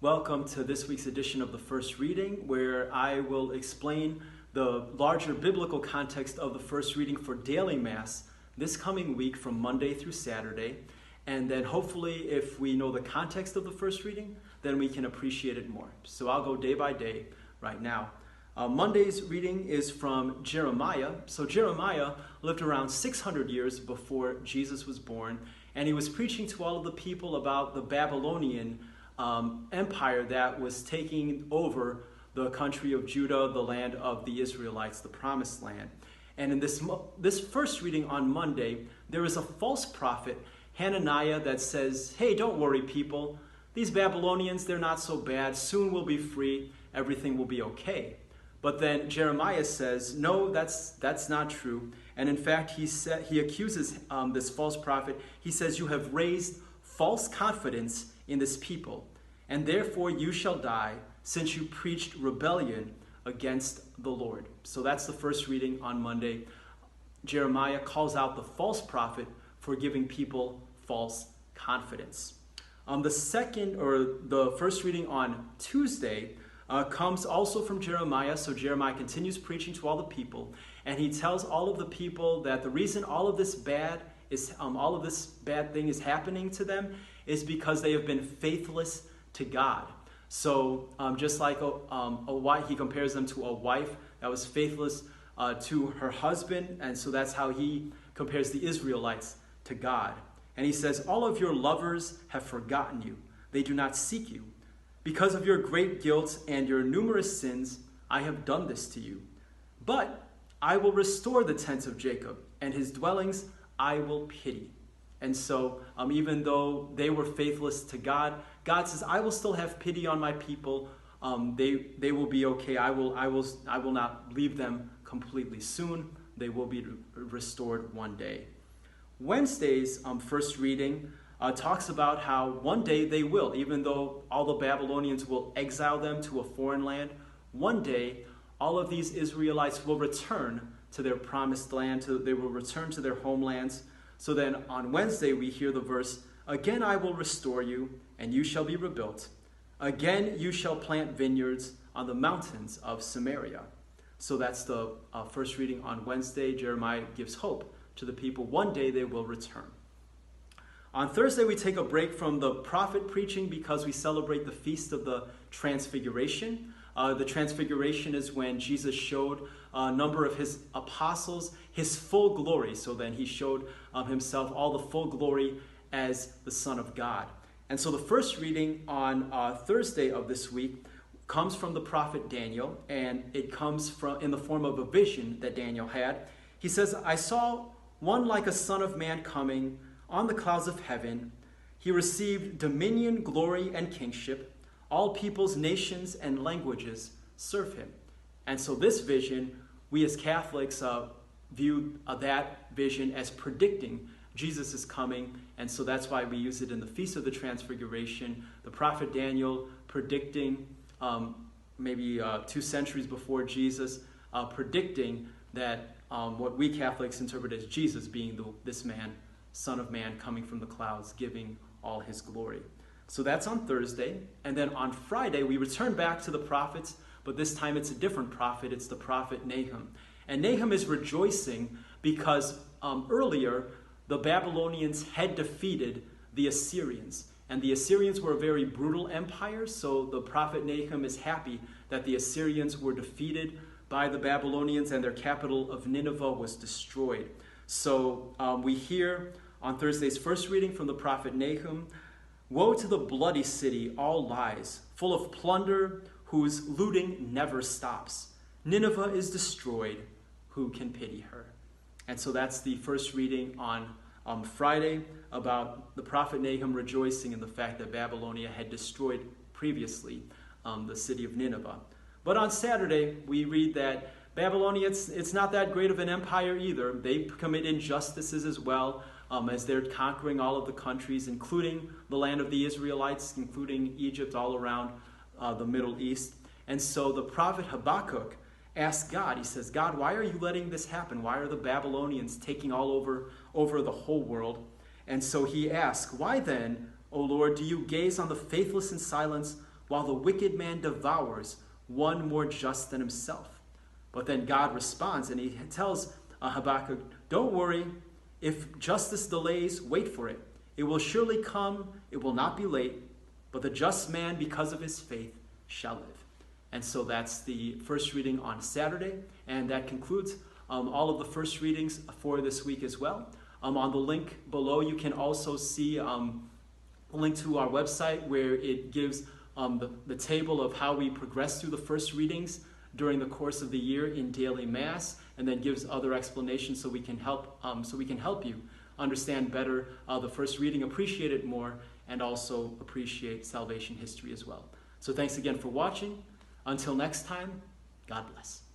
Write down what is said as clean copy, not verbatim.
Welcome to this week's edition of the First Reading, where I will explain the larger biblical context of the first reading for daily Mass this coming week from Monday through Saturday. And then hopefully, if we know the context of the first reading, then we can appreciate it more. So I'll go day by day right now. Monday's reading is from Jeremiah. So Jeremiah lived around 600 years before Jesus was born, and he was preaching to all of the people about the Babylonian empire that was taking over the country of Judah, the land of the Israelites, the promised land. And in this first reading on Monday, there is a false prophet, Hananiah, that says, hey, don't worry, people. These Babylonians, they're not so bad. Soon we'll be free. Everything will be okay. But then Jeremiah says, no, that's not true. And in fact, he accuses this false prophet. He says, you have raised false confidence in this people, and therefore you shall die, since you preached rebellion against the Lord. So that's the first reading on Monday. Jeremiah calls out the false prophet for giving people false confidence. The first reading on Tuesday comes also from Jeremiah. So Jeremiah continues preaching to all the people, and he tells all of the people that the reason all of this bad thing is happening to them is because they have been faithless to God. So just like a wife, he compares them to a wife that was faithless to her husband, and so that's how he compares the Israelites to God. And he says, all of your lovers have forgotten you. They do not seek you. Because of your great guilt and your numerous sins, I have done this to you. But I will restore the tents of Jacob, and his dwellings I will pity. And so even though they were faithless to God, God says, I will still have pity on my people. They will be okay. I will not leave them completely. Soon they will be restored one day. Wednesday's first reading talks about how one day they will, even though all the Babylonians will exile them to a foreign land, one day all of these Israelites will return to their promised land. They will return to their homelands. So then on Wednesday we hear the verse, again I will restore you, and you shall be rebuilt. Again you shall plant vineyards on the mountains of Samaria. So that's the first reading on Wednesday. Jeremiah gives hope to the people. One day they will return. On Thursday we take a break from the prophet preaching because we celebrate the Feast of the Transfiguration. The Transfiguration is when Jesus showed a number of his apostles his full glory. So then he showed himself all the full glory as the Son of God. And so the first reading on Thursday of this week comes from the prophet Daniel, and it comes in the form of a vision that Daniel had. He says, I saw one like a son of man coming on the clouds of heaven. He received dominion, glory, and kingship. All peoples, nations, and languages serve him. And so this vision, we as Catholics view that vision as predicting Jesus is coming. And so that's why we use it in the Feast of the Transfiguration. The prophet Daniel predicting maybe 2 centuries before Jesus, predicting that what we Catholics interpret as Jesus being this man, Son of Man, coming from the clouds, giving all his glory. So that's on Thursday. And then on Friday, we return back to the prophets, but this time it's a different prophet. It's the prophet Nahum. And Nahum is rejoicing because earlier, the Babylonians had defeated the Assyrians. And the Assyrians were a very brutal empire, so the prophet Nahum is happy that the Assyrians were defeated by the Babylonians and their capital of Nineveh was destroyed. So we hear on Thursday's first reading from the prophet Nahum, woe to the bloody city, all lies, full of plunder, whose looting never stops. Nineveh is destroyed, who can pity her? And so that's the first reading on Friday about the prophet Nahum rejoicing in the fact that Babylonia had destroyed previously the city of Nineveh. But on Saturday, we read that Babylonia, it's not that great of an empire either. They commit injustices as well as they're conquering all of the countries, including the land of the Israelites, including Egypt, all around the Middle East. And so the prophet Habakkuk asked God, he says, God, why are you letting this happen? Why are the Babylonians taking all over the whole world? And so he asked, why then, O Lord, do you gaze on the faithless in silence while the wicked man devours one more just than himself. But then God responds and he tells Habakkuk, don't worry, if justice delays, wait for it. It will surely come, it will not be late, but the just man, because of his faith, shall live. And so that's the first reading on Saturday, and that concludes all of the first readings for this week as well. On the link below, you can also see a link to our website where it gives the table of how we progress through the first readings during the course of the year in daily Mass, and then gives other explanations so we can help you understand better the first reading, appreciate it more, and also appreciate salvation history as well. So thanks again for watching. Until next time, God bless.